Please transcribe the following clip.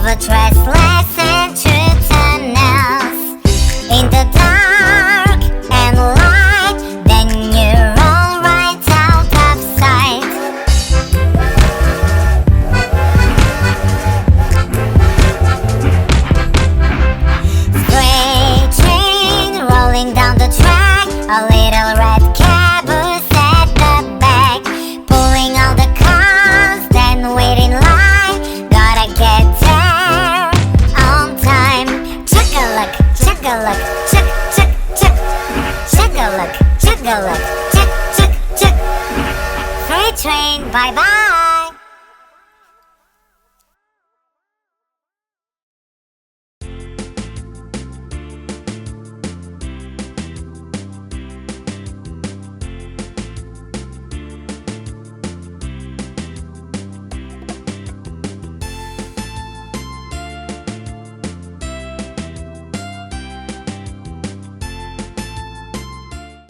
a restless and true tunnels in the dark and light. Then you're all right out of sight. Freight train rolling down the track, a little red caboose at the back, pulling all the cars, then wait in line. Gotta get there on time. Chug-a-luck, chug-a-luck, chug, chug, chug. Chug-a-luck, chug-a-luck, chug, chug, chug. Freight train, bye-bye.